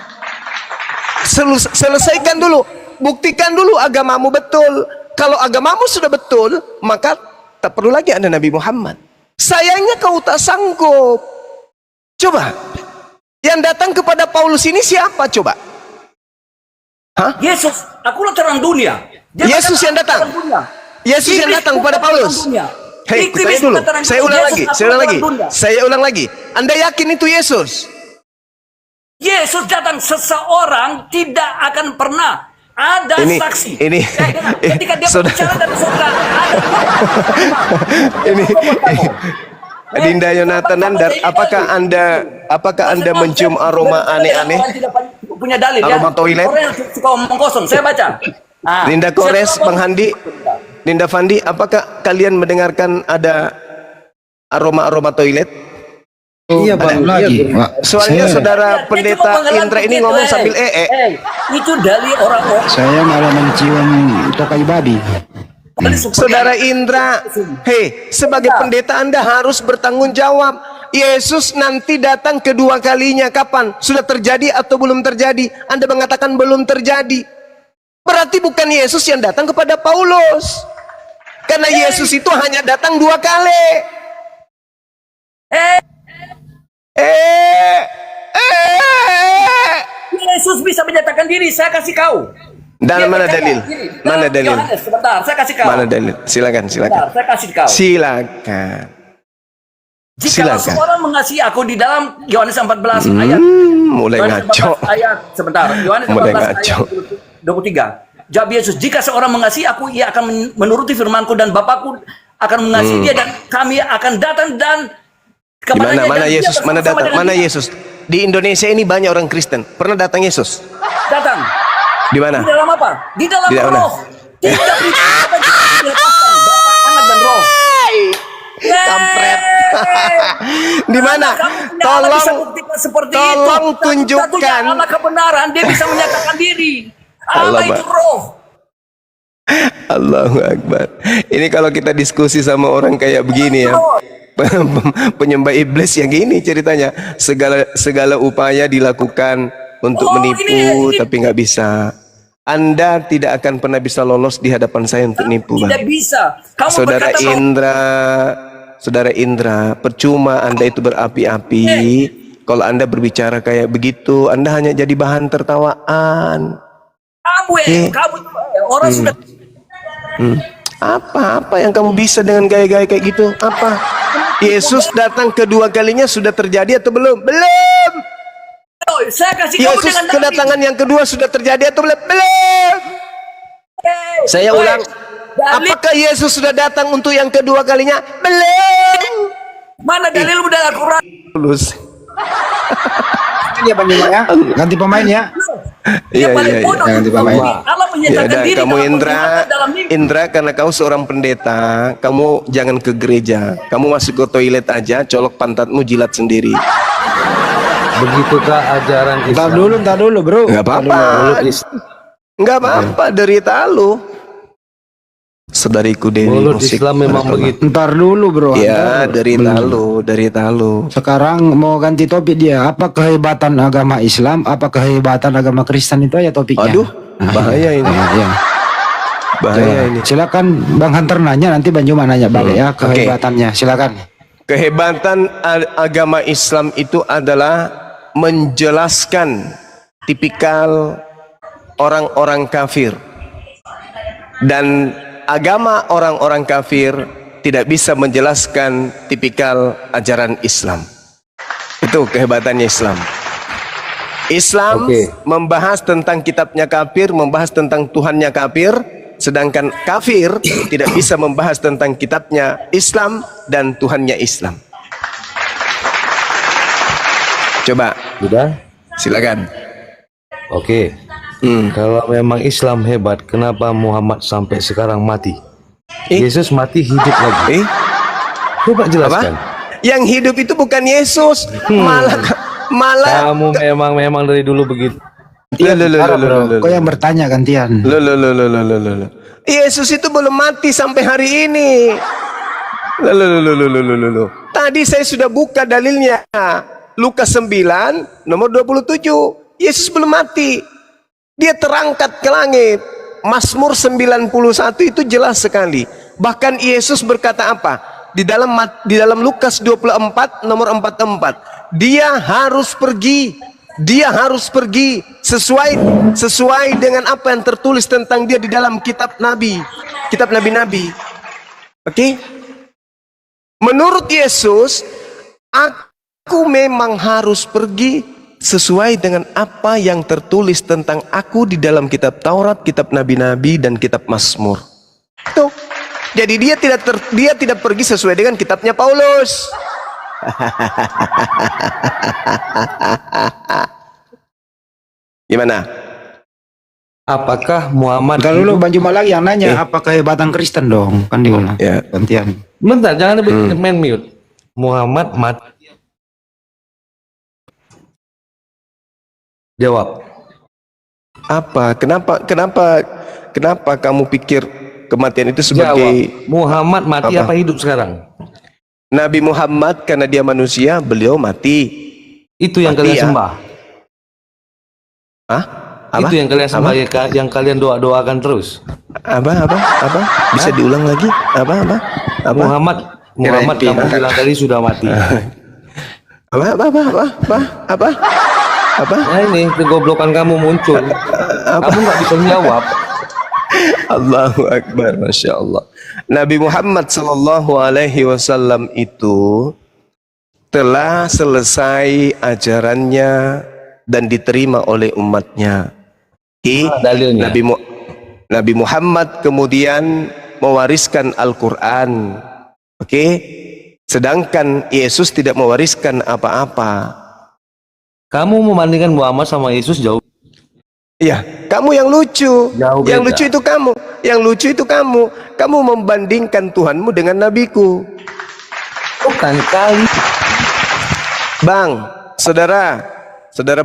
Speaker 1: Selesaikan dulu. buktikan dulu agamamu betul. Kalau agamamu sudah betul, maka tak perlu lagi ada Nabi Muhammad. Sayangnya kau tak sanggup. Coba, yang datang kepada Paulus ini siapa coba? Hah?
Speaker 3: Yesus, akulah terang dunia. Dia
Speaker 1: Yesus
Speaker 3: katakan,
Speaker 1: yang datang.
Speaker 3: terang dunia.
Speaker 1: Yesus yang
Speaker 3: Iblis
Speaker 1: datang
Speaker 3: bukan
Speaker 1: kepada
Speaker 3: terang
Speaker 1: Paulus.
Speaker 3: dunia.
Speaker 1: Hei,
Speaker 3: Iblis
Speaker 1: saya dulu.
Speaker 3: bukan terang
Speaker 1: Saya
Speaker 3: dunia.
Speaker 1: ulang
Speaker 3: Yesus
Speaker 1: lagi.
Speaker 3: akulah
Speaker 1: Saya ulang
Speaker 3: terang
Speaker 1: lagi.
Speaker 3: dunia.
Speaker 1: Saya ulang lagi. Anda yakin itu Yesus?
Speaker 3: Yesus datang, seseorang tidak akan pernah ada
Speaker 1: Ini-
Speaker 3: saksi.
Speaker 1: ini-
Speaker 3: Ketika dia
Speaker 1: Saudara-
Speaker 3: berbicara dari surga, ada
Speaker 1: Ini Dinda Yonatan Nandar, apakah Anda mencium aroma aneh-aneh?
Speaker 3: Orang tidak punya dalil
Speaker 1: Aroma
Speaker 3: ya.
Speaker 1: toilet?
Speaker 3: Orang yang suka omong kosong. Saya baca.
Speaker 1: Dinda Kores, Bang Handi, Dinda Fandi, apakah kalian mendengarkan ada aroma-aroma toilet?
Speaker 4: Iya bang.
Speaker 5: lagi,
Speaker 4: Iya,
Speaker 5: Pak.
Speaker 1: Soalnya
Speaker 5: Saya-
Speaker 1: saudara
Speaker 3: Dia cuma
Speaker 1: pendeta
Speaker 3: mengelan
Speaker 1: Indra ini
Speaker 3: begitu,
Speaker 1: ngomong sambil ee.
Speaker 3: Itu dari orang-orang.
Speaker 5: Saya malah mencium tokai babi.
Speaker 1: Saudara Indra, hei, sebagai pendeta Anda harus bertanggung jawab. Yesus nanti datang kedua kalinya kapan? Sudah terjadi atau belum terjadi? Anda mengatakan belum terjadi. Berarti bukan Yesus yang datang kepada Paulus. Karena Yesus itu hanya datang 2 kali.
Speaker 3: Yesus bisa menyatakan diri, saya kasih kau.
Speaker 1: Dan
Speaker 3: Dia
Speaker 1: mana
Speaker 3: percaya.
Speaker 1: dalil?
Speaker 3: Gini,
Speaker 1: Mana
Speaker 3: dalam
Speaker 1: dalil?
Speaker 3: Yohanes, sebentar, saya kasih kau.
Speaker 1: Mana dalil? Silakan, silakan.
Speaker 3: Sebentar, saya kasih kau.
Speaker 1: Silakan.
Speaker 3: Jika
Speaker 1: silakan.
Speaker 3: seorang mengasihi aku di dalam Yohanes 14 ayat
Speaker 1: Mulai
Speaker 3: Yohanes
Speaker 1: ngaco.
Speaker 3: 14 ayat sebentar. Yohanes 14
Speaker 1: Mulai
Speaker 3: ayat
Speaker 1: ngaco.
Speaker 3: 23. Jawab Yesus, jika seorang mengasihi aku, ia akan menuruti firmanku dan Bapakku akan mengasihi dia dan kami akan datang dan
Speaker 1: Di mana?
Speaker 3: kepadanya
Speaker 1: Mana
Speaker 3: dan dia
Speaker 1: Yesus? Mana
Speaker 3: bersama-sama
Speaker 1: datang?
Speaker 3: dengan
Speaker 1: Mana
Speaker 3: dia.
Speaker 1: Yesus? Di Indonesia ini banyak orang Kristen. Pernah datang Yesus?
Speaker 3: Datang.
Speaker 1: Di mana?
Speaker 3: Di dalam apa? Di dalam
Speaker 1: Di dalam mana?
Speaker 3: roh. Tidak diceritakan Bapa, Anak dan Roh.
Speaker 1: Kampret. Di mana?
Speaker 3: Allah bisa
Speaker 1: Tolong,
Speaker 3: buktikan seperti
Speaker 1: tolong
Speaker 3: itu.
Speaker 1: tunjukkan.
Speaker 3: Satu-satunya Allah kebenaran, dia bisa menyatakan diri.
Speaker 1: Allah,
Speaker 3: Allah itu
Speaker 1: Pak.
Speaker 3: roh.
Speaker 1: Allahu Akbar. Ini kalau kita diskusi sama orang kayak begini ya, penyembah iblis yang gini ceritanya. Segala upaya dilakukan untuk
Speaker 3: Oh,
Speaker 1: menipu,
Speaker 3: ini-
Speaker 1: tapi nggak bisa. Anda tidak akan pernah bisa lolos di hadapan saya untuk nipu,
Speaker 3: Tidak
Speaker 1: Bang.
Speaker 3: bisa. Kamu
Speaker 1: Saudara
Speaker 3: berkata bahwa
Speaker 1: Saudara Indra, percuma Anda itu berapi-api. Kalau Anda berbicara kayak begitu, Anda hanya jadi bahan tertawaan.
Speaker 3: kamu orang sudah
Speaker 1: Apa yang kamu bisa dengan gaya-gaya kayak gitu? Apa? Yesus datang kedua kalinya sudah terjadi atau belum? Belum.
Speaker 3: Oh, saya kasih kamu
Speaker 1: Yesus
Speaker 3: dengan
Speaker 1: kedatangan yang kedua sudah terjadi atau belum? Belum. Saya ulang.
Speaker 3: Dalil,
Speaker 1: Apakah Yesus sudah datang untuk yang kedua kalinya? Belum.
Speaker 3: mana dalilmu dalam Al-Quran?
Speaker 1: Lulus.
Speaker 5: Dia Banyuma ya. Ganti pemain ya.
Speaker 1: Iya,
Speaker 3: Yang paling
Speaker 1: iya, iya.
Speaker 3: bodoh
Speaker 5: Jangan
Speaker 3: itu
Speaker 5: dipakai.
Speaker 3: Allah
Speaker 1: Ya
Speaker 3: menyatakan
Speaker 1: udah,
Speaker 3: diri
Speaker 1: kamu
Speaker 3: dalam
Speaker 1: Indra,
Speaker 3: perbuatan dalam mimpi.
Speaker 1: Indra, karena kau seorang pendeta, kamu jangan ke gereja. Kamu masuk ke toilet aja, colok pantatmu, jilat sendiri.
Speaker 6: Begitukah ajaran
Speaker 5: Entar
Speaker 6: Islam?
Speaker 5: dulu bro.
Speaker 1: Nggak apa-apa. Nggak apa-apa, derita lu. Saudariku Dewi
Speaker 6: Mulut
Speaker 1: musik.
Speaker 6: Islam memang begitu.
Speaker 5: Ntar dulu bro.
Speaker 1: Ya,
Speaker 5: Anda
Speaker 1: derita
Speaker 5: belum.
Speaker 1: lu, derita lu.
Speaker 5: Sekarang mau ganti topik dia. Apa kehebatan agama Islam? Apa kehebatan agama Kristen itu aja topiknya.
Speaker 1: Aduh, bahaya ini.
Speaker 5: Iya.
Speaker 1: Bahaya ini.
Speaker 5: Silakan Bang Hunter nanya, nanti Bang Juma nanya balik ya
Speaker 1: Oke.
Speaker 5: kehebatannya. Silakan.
Speaker 1: Kehebatan agama Islam itu adalah menjelaskan tipikal orang-orang kafir. Dan agama orang-orang kafir tidak bisa menjelaskan tipikal ajaran Islam. Itu kehebatannya Islam. Islam
Speaker 6: Oke.
Speaker 1: membahas tentang kitabnya kafir, membahas tentang Tuhannya kafir, sedangkan kafir tidak bisa membahas tentang kitabnya Islam dan Tuhannya Islam. Coba,
Speaker 6: Sudah?
Speaker 1: silakan.
Speaker 6: Oke. Kalau memang Islam hebat, kenapa Muhammad sampai sekarang mati? Yesus mati hidup lagi. Coba jelaskan.
Speaker 1: Yang hidup itu bukan Yesus, malah
Speaker 6: Kamu memang dari dulu begitu.
Speaker 5: Kau yang bertanya gantian.
Speaker 1: Loh. Yesus itu belum mati sampai hari ini. Loh. Tadi saya sudah buka dalilnya. Lukas 9 nomor 27. Yesus belum mati. Dia terangkat ke langit. Mazmur 91 itu jelas sekali. Bahkan Yesus berkata apa? Di dalam Lukas 24 nomor 44. Dia harus pergi. Dia harus pergi sesuai dengan apa yang tertulis tentang dia di dalam kitab nabi-nabi. Oke? Menurut Yesus, aku memang harus pergi sesuai dengan apa yang tertulis tentang aku di dalam kitab Taurat, kitab nabi-nabi, dan kitab Mazmur. Tuh. Jadi dia tidak pergi sesuai dengan kitabnya Paulus. Gimana?
Speaker 6: Apakah Muhammad
Speaker 5: Kalau lu Bang Juma lagi yang nanya apa kehebatan Kristen dong, kan dia bilang.
Speaker 1: Ya.
Speaker 5: Gantian.
Speaker 6: Bentar, jangan main mute. Muhammad mati. Jawab.
Speaker 1: Apa? Kenapa kamu pikir kematian itu sebagai
Speaker 6: Jawab. Muhammad mati
Speaker 1: Apa?
Speaker 6: apa hidup sekarang?
Speaker 1: Nabi Muhammad? Karena dia manusia, beliau mati.
Speaker 6: Itu yang
Speaker 1: Mati
Speaker 6: kalian
Speaker 1: ya.
Speaker 6: sembah.
Speaker 1: Hah? Apa?
Speaker 6: Itu yang kalian sembah, yang kalian doakan terus.
Speaker 1: Apa? Bisa diulang lagi? Apa?
Speaker 6: Muhammad kamu bilang tadi sudah mati.
Speaker 1: Apa?
Speaker 6: Nah ini kegoblokan kamu muncul. Kamu nggak bisa jawab.
Speaker 1: Allahu Akbar, Masya Allah. Nabi Muhammad Sallallahu Alaihi Wasallam itu telah selesai ajarannya dan diterima oleh umatnya.
Speaker 6: Dalilnya.
Speaker 1: Nabi Muhammad kemudian mewariskan Al-Quran. Oke? Sedangkan Yesus tidak mewariskan apa-apa.
Speaker 6: Kamu membandingkan Muhammad sama Yesus jauh.
Speaker 1: Ya, kamu yang lucu.
Speaker 6: Jauh
Speaker 1: Yang
Speaker 6: beda.
Speaker 1: lucu itu kamu. Yang lucu itu kamu. Kamu membandingkan Tuhanmu dengan nabiku.
Speaker 6: Bukan kali.
Speaker 1: Bang, saudara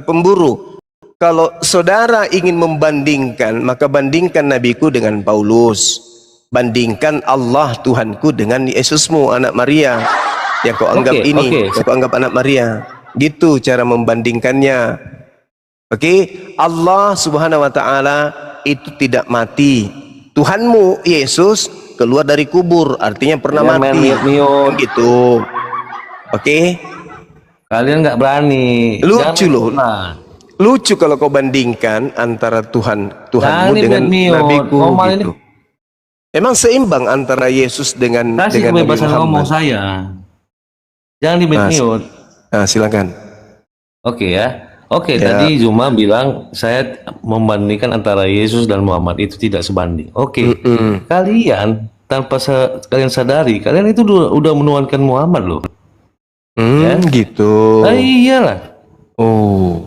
Speaker 1: pemburu. Kalau saudara ingin membandingkan, maka bandingkan nabiku dengan Paulus. Bandingkan Allah Tuhanku dengan Yesusmu, anak Maria. Yang kau anggap yang kau anggap anak Maria. Gitu cara membandingkannya. Oke, Allah Subhanahu wa taala itu tidak mati. Tuhanmu Yesus keluar dari kubur, artinya pernah mati. Gitu. Oke?
Speaker 6: Kalian nggak berani.
Speaker 1: Lucu loh.
Speaker 6: Nah,
Speaker 1: Lucu kalau kau bandingkan antara Tuhanmu
Speaker 6: Jangan
Speaker 1: dengan
Speaker 6: mute-mute.
Speaker 1: nabiku
Speaker 6: Ngomong
Speaker 1: gitu. Emang seimbang antara Yesus dengan
Speaker 6: kasih
Speaker 1: Nabi
Speaker 6: kebebasan ngomong
Speaker 1: Muhammad?
Speaker 6: saya. Jangan di mute.
Speaker 1: Nah, silakan.
Speaker 6: Oke ya. Oke,
Speaker 1: Ya.
Speaker 6: tadi Zuma bilang saya membandingkan antara Yesus dan Muhammad itu tidak sebanding. Oke. Kalian tanpa kalian sadari, kalian itu udah menuankan Muhammad loh.
Speaker 1: Gitu.
Speaker 6: Ah, iyalah.
Speaker 1: Oh.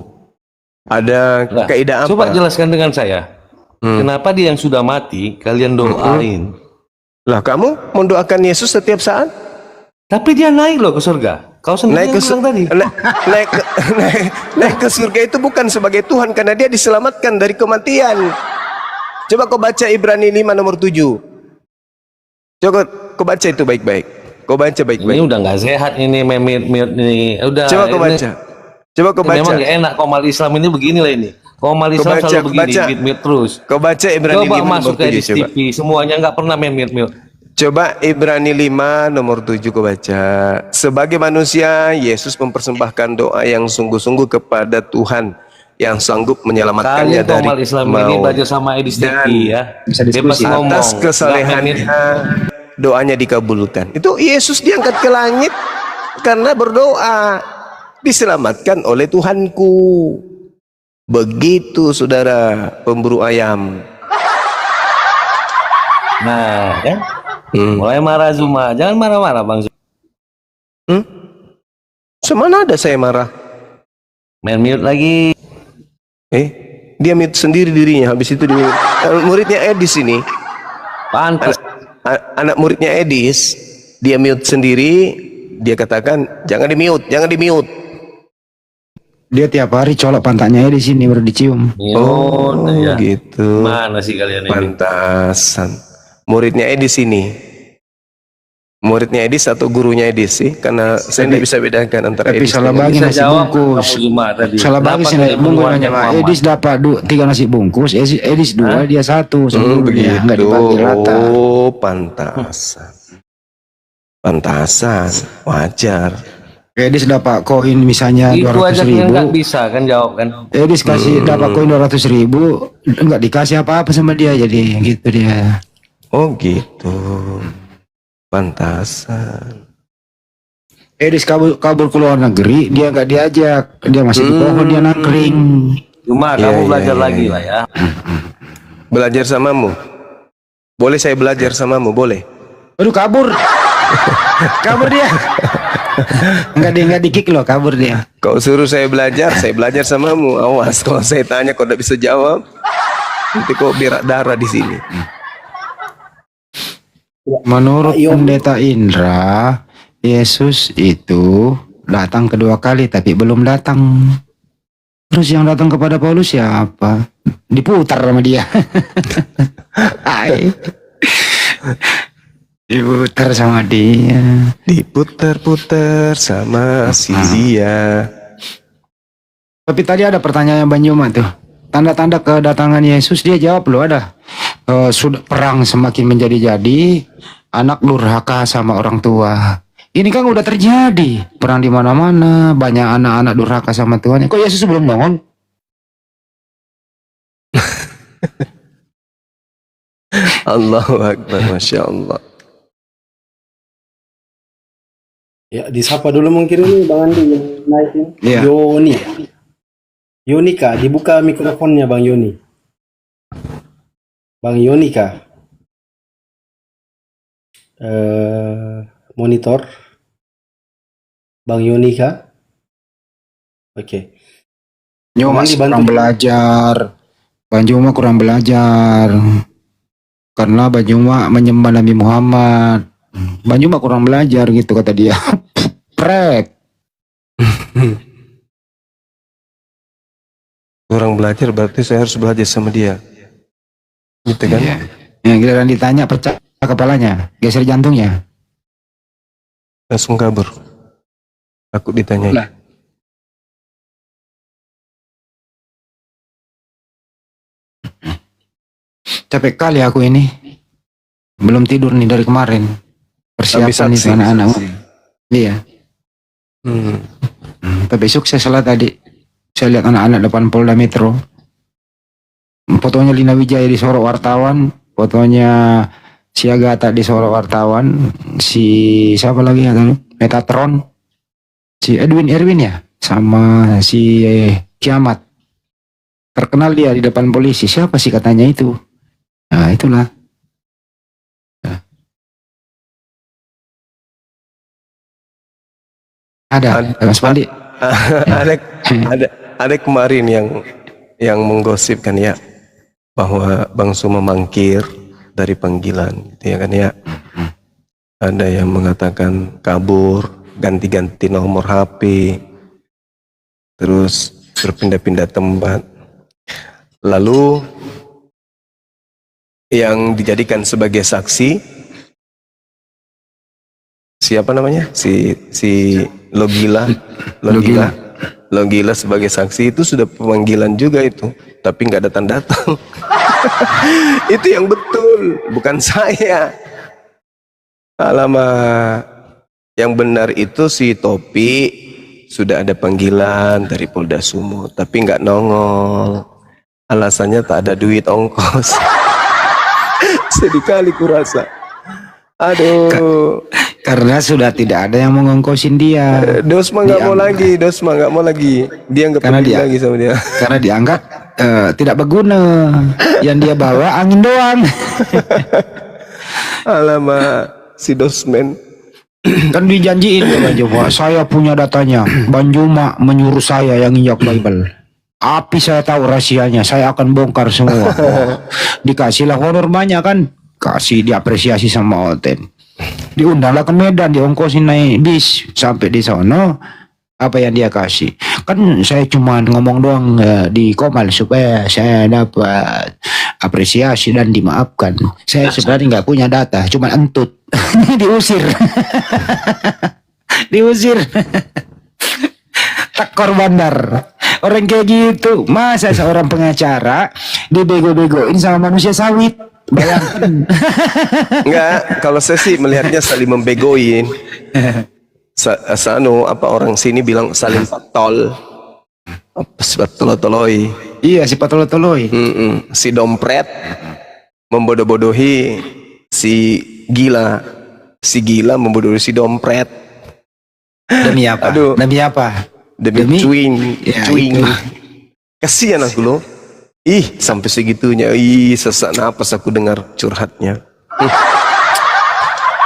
Speaker 1: Ada
Speaker 6: Lah,
Speaker 1: kaidah apa?
Speaker 6: coba jelaskan dengan saya. Kenapa dia yang sudah mati kalian doain?
Speaker 1: Lah, kamu mendoakan Yesus setiap saat?
Speaker 6: Tapi dia naik loh ke surga. Kau sendiri yang bilang tadi.
Speaker 1: Naik ke surga itu bukan sebagai Tuhan, karena dia diselamatkan dari kematian. Coba kau baca Ibrani 5 nomor 7. Coba kau baca itu baik-baik. Kau baca
Speaker 6: Ini
Speaker 1: baik-baik.
Speaker 6: udah nggak sehat ini memit ini. Udah.
Speaker 1: Coba kau
Speaker 6: ini-
Speaker 1: baca. Coba kau baca.
Speaker 6: Memang gak enak komal Islam ini beginilah ini. Komal
Speaker 1: Kau
Speaker 6: Islam
Speaker 1: baca,
Speaker 6: selalu
Speaker 1: kau
Speaker 6: begini,
Speaker 1: baca.
Speaker 6: mute terus.
Speaker 1: Kau baca Ibrani
Speaker 6: Coba
Speaker 1: 5
Speaker 6: masuk
Speaker 1: nomor
Speaker 6: ke
Speaker 1: 7 coba.
Speaker 6: TV, semuanya nggak pernah mute.
Speaker 1: Coba Ibrani 5 nomor 7 kau baca. Sebagai manusia, Yesus mempersembahkan doa yang sungguh-sungguh kepada Tuhan yang sanggup menyelamatkannya
Speaker 6: Kalian
Speaker 1: dari
Speaker 6: komal Islam ini
Speaker 1: maut.
Speaker 6: belajar sama Edis
Speaker 1: Dan
Speaker 6: TV ya.
Speaker 5: bisa
Speaker 6: Bebas
Speaker 5: diskusi.
Speaker 6: ngomong.
Speaker 1: Atas kesalehannya doanya dikabulkan. Itu Yesus diangkat ke langit karena berdoa, diselamatkan oleh Tuhanku. Begitu saudara pemburu ayam.
Speaker 6: Nah, kan? Mulai marah Zuma. Jangan marah-marah Bang Zuma.
Speaker 1: Semana ada saya marah?
Speaker 6: Main mute lagi.
Speaker 1: Dia mute sendiri dirinya. Habis itu dia muridnya Edis ini.
Speaker 6: Pantas.
Speaker 1: Anak muridnya Edis, dia mute sendiri. Dia katakan jangan di mute, jangan di mute.
Speaker 5: Dia tiap hari colok pantatnya di sini baru dicium.
Speaker 6: Mute, ya.
Speaker 1: Gitu.
Speaker 6: Mana sih kalian ini?
Speaker 1: Pantasan. Muridnya Edis ini. Muridnya Edis atau gurunya Edis sih? Karena saya tidak bisa bedakan antara
Speaker 5: Tapi
Speaker 1: Edis
Speaker 5: salah
Speaker 1: dengan
Speaker 5: bagi
Speaker 6: Bisa
Speaker 5: nasi
Speaker 6: jawab
Speaker 5: bungkus.
Speaker 6: Abu Zuma tadi.
Speaker 5: Salah bagi
Speaker 6: Kenapa
Speaker 5: sih
Speaker 6: tidak
Speaker 5: nasi bungkus
Speaker 6: menuankan
Speaker 5: nanya Pak.
Speaker 6: Muhammad?
Speaker 5: Edis dapat 3 nasi bungkus, Edis 2, dia 1 sebelumnya, nggak
Speaker 1: begitu.
Speaker 5: dibagi rata.
Speaker 1: Oh, pantasan. Pantasan, wajar.
Speaker 5: Edis dapat koin misalnya
Speaker 6: Itu
Speaker 5: 200
Speaker 6: aja yang
Speaker 5: ribu.
Speaker 6: nggak bisa kan jawab kan.
Speaker 5: Edis kasih dapat koin 200 ribu, nggak dikasih apa-apa sama dia, jadi gitu dia.
Speaker 1: Oh gitu. Pantasan.
Speaker 5: Edis kabur ke luar negeri, dia nggak diajak, dia masih di pohon, dia nangkring.
Speaker 6: Cuma
Speaker 1: Iya,
Speaker 6: kamu
Speaker 1: iya,
Speaker 6: belajar
Speaker 1: iya,
Speaker 6: lagi
Speaker 1: iya.
Speaker 6: lah ya.
Speaker 1: Belajar samamu. Boleh saya belajar samamu, boleh?
Speaker 5: Aduh kabur, kabur dia. Nggak di-kick loh, kabur dia.
Speaker 1: Kau suruh saya belajar samamu. Awas, kalau saya tanya kau tidak bisa jawab, nanti kau berak darah di sini.
Speaker 5: Menurut Pendeta Indra, Yesus itu datang kedua kali tapi belum datang. Terus yang datang kepada Paulus siapa? Diputar sama dia. Hai. Diputar sama dia.
Speaker 1: Diputar-putar sama si dia.
Speaker 5: Tapi tadi ada pertanyaan Bang Juma tuh. Tanda-tanda kedatangan Yesus, dia jawab loh ada. Sudah perang semakin menjadi-jadi, anak durhaka sama orang tua. Ini kan udah terjadi, perang di mana-mana, banyak anak-anak durhaka sama tuannya. Kok Yesus belum nongol?
Speaker 1: Allahu Akbar, Masya Allah.
Speaker 4: Ya, disapa dulu mungkin ini Bang Andi yang naik ini.
Speaker 5: Iya.
Speaker 4: Yoni. Yoni kah? Dibuka mikrofonnya Bang Yoni. Bang Yoni kah? Monitor. Bang Yoni kah? Oke.
Speaker 5: Nyuma
Speaker 4: Nanti
Speaker 5: kurang
Speaker 4: bantu.
Speaker 5: belajar. Bang Juma kurang belajar. Karena Bang Juma menyembah Nabi Muhammad. Bang Juma kurang belajar gitu kata dia. Prek.
Speaker 1: Orang belajar berarti saya harus belajar sama dia. Gitu kan?
Speaker 5: Iya. Ya, giliran ditanya pecah kepalanya, geser jantungnya.
Speaker 1: Langsung kabur. Takut ditanyai.
Speaker 5: Lah. Capek kali aku ini. Belum tidur nih dari kemarin. Persiapan
Speaker 1: Habis
Speaker 5: itu
Speaker 1: aksi.
Speaker 5: anak-anak. Iya.
Speaker 1: Hmm.
Speaker 5: Tapi sukses lah tadi. Saya lihat anak-anak depan Polda Metro. Fotonya Lina Wijaya di sorok wartawan. Fotonya si Agatha di sorok wartawan. Si siapa lagi ya tadi? Metatron. Si Erwin ya. Sama si Kiamat. Terkenal dia di depan polisi. Siapa sih katanya itu? Nah itulah. Ada Mas Pandi.
Speaker 1: ada kemarin yang menggosipkan ya bahwa Bang Suma mangkir dari panggilan, gitu ya kan ya. Ada yang mengatakan kabur, ganti-ganti nomor HP, terus berpindah-pindah tempat. Lalu yang dijadikan sebagai saksi siapa namanya? Si Logila sebagai saksi itu sudah pemanggilan juga itu, tapi nggak datang-datang. Itu yang betul, bukan saya. Alamak, yang benar itu si Topi sudah ada panggilan dari Polda Sumut, tapi nggak nongol. Alasannya tak ada duit ongkos. Sedih kali kurasa. Aduh.
Speaker 5: Karena sudah tidak ada yang mengongkosin dia.
Speaker 1: Dosma nggak mau lagi, Dosma nggak mau lagi. Dia nggak
Speaker 5: Karena
Speaker 1: peduli
Speaker 5: dia-
Speaker 1: lagi sama dia.
Speaker 5: Karena dianggap tidak berguna. Yang dia bawa angin doang.
Speaker 1: Alamak, si Dosmen.
Speaker 5: Kan dijanjiin ya Bang Juma, saya punya datanya. Bang Juma menyuruh saya yang injak Bible. Api saya tahu rahasianya, saya akan bongkar semua. Dikasihlah honor banyak kan. Kasih diapresiasi sama Oten. Diundanglah ke Medan, diongkosin naik bis sampai di sono. Apa yang dia kasih? Kan saya cuma ngomong doang di Komal supaya saya dapat apresiasi dan dimaafkan. Saya sebenarnya nggak punya data, cuma entut. Diusir. Diusir. Tekor bandar. Orang kayak gitu, masa seorang pengacara dibego-begoin sama manusia sawit? Bayangkan.
Speaker 1: Enggak, kalau saya sih melihatnya saling membegoin. Orang sini bilang saling patol. Toloi.
Speaker 5: Iya, si patolo-toloi.
Speaker 1: Si dompret membodoh-bodohi si gila. Si gila membodohi si dompret.
Speaker 5: Demi apa?
Speaker 1: Aduh.
Speaker 5: Demi apa?
Speaker 1: Demi cuing.
Speaker 5: Ya,
Speaker 1: Cuing.
Speaker 5: itu.
Speaker 1: Kasihan aku loh. Ih, sampai segitunya. Ih, sesak napas aku dengar curhatnya.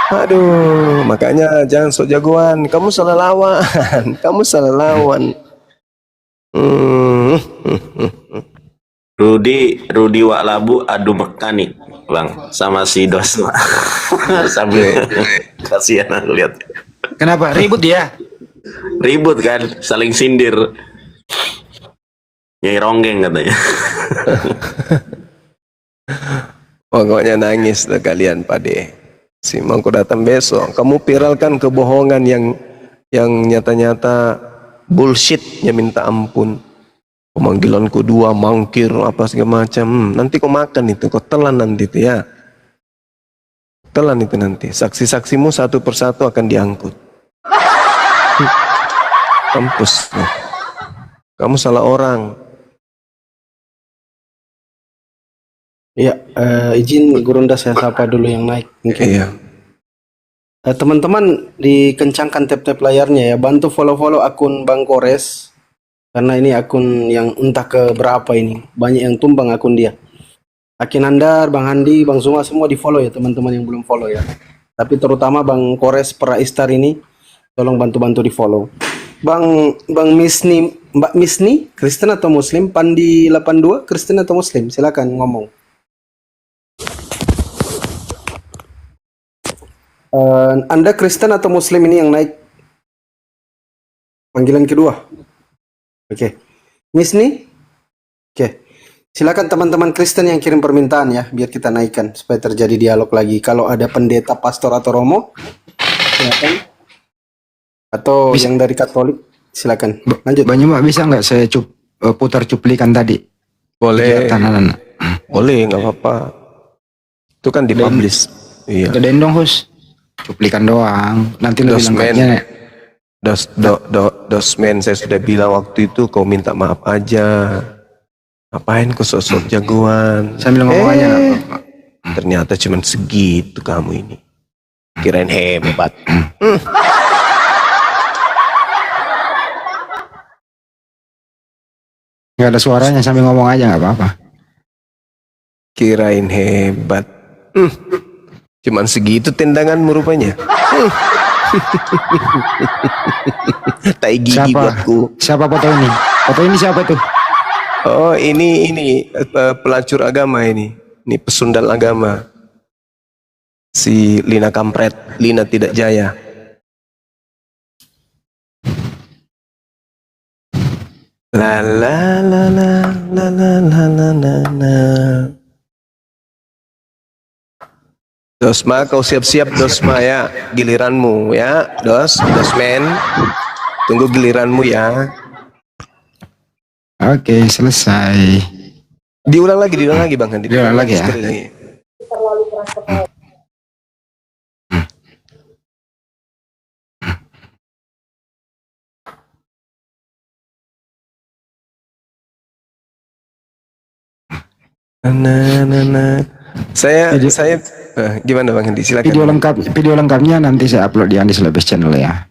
Speaker 1: Aduh, makanya jangan sok jagoan. Kamu salah lawan. Kamu salah lawan.
Speaker 7: Rudi Waklabu adu mekanik bang sama si Dosma sambil kasihan aku lihat
Speaker 5: Kenapa? Ribut dia?
Speaker 7: ribut kan saling sindir Nyai Ronggeng katanya.
Speaker 1: Pokoknya nangis lah kalian pade. Si Mangku datang besok. Kamu viralkan kebohongan yang nyata-nyata bullshitnya minta ampun. Pemanggilanku 2 mangkir apa segala macam. Nanti kau makan itu, kau telan nanti itu ya. Telan itu nanti. Saksi-saksimu satu persatu akan diangkut. Kampus. Kamu salah orang.
Speaker 4: Iya, izin Gurunda saya sapa dulu yang naik mungkin.
Speaker 1: Iya.
Speaker 4: Teman-teman dikencangkan tap-tap layarnya ya, bantu follow-follow akun Bang Kores karena ini akun yang entah ke berapa ini, banyak yang tumbang akun dia. Akin Andar, Bang Handi, Bang Zuma semua di follow ya teman-teman yang belum follow ya. Tapi terutama Bang Kores Praistar ini tolong bantu-bantu di follow. Bang Misni, Mbak Misni, Kristen atau Muslim? Pandi 82, Kristen atau Muslim? Silakan ngomong. Anda Kristen atau Muslim ini yang naik panggilan kedua? Oke. Misni? Oke. Silakan teman-teman Kristen yang kirim permintaan ya, biar kita naikkan supaya terjadi dialog lagi. Kalau ada pendeta, pastor atau romo, silakan. Atau
Speaker 5: Bisa.
Speaker 4: yang dari Katolik, silakan. Lanjut.
Speaker 5: Banyak Mbak, bisa nggak saya putar cuplikan tadi?
Speaker 1: Boleh.
Speaker 5: Kegiatan anak-anak.
Speaker 1: Boleh, nggak apa-apa. Itu kan dipublish. Iya.
Speaker 5: Gedein dong, Hus. Cuplikan doang. Nanti lebih
Speaker 1: Dosmen.
Speaker 5: lengkapnya.
Speaker 1: Dosmen, saya sudah bilang waktu itu kau minta maaf aja. Ngapain kau sosok jagoan?
Speaker 5: Sambil ngomong aja nggak apa-apa.
Speaker 1: Ternyata cuman segitu kamu ini. Kirain hebat.
Speaker 5: Nggak ada suaranya, sambil ngomong aja nggak apa-apa.
Speaker 1: Kirain hebat. Cuman segitu tendanganmu rupanya. Tai gigi
Speaker 5: Siapa?
Speaker 1: buatku.
Speaker 5: Siapa foto ini? Foto ini siapa tuh?
Speaker 1: Oh, ini pelacur agama ini. Ini pesundal agama. Si Lina Kampret, Lina Tidak Jaya. La la la la la la la la la la. Dosma, kau siap-siap Dosma ya, giliranmu ya, Dosmen. Tunggu giliranmu ya.
Speaker 5: Oke, selesai.
Speaker 1: Diulang lagi Bang Handi.
Speaker 5: Diulang lagi ya.
Speaker 1: Sekali lagi. Saya gimana Bang Handi? Silakan.
Speaker 5: Video lengkapnya nanti saya upload di Andis Labes channel ya.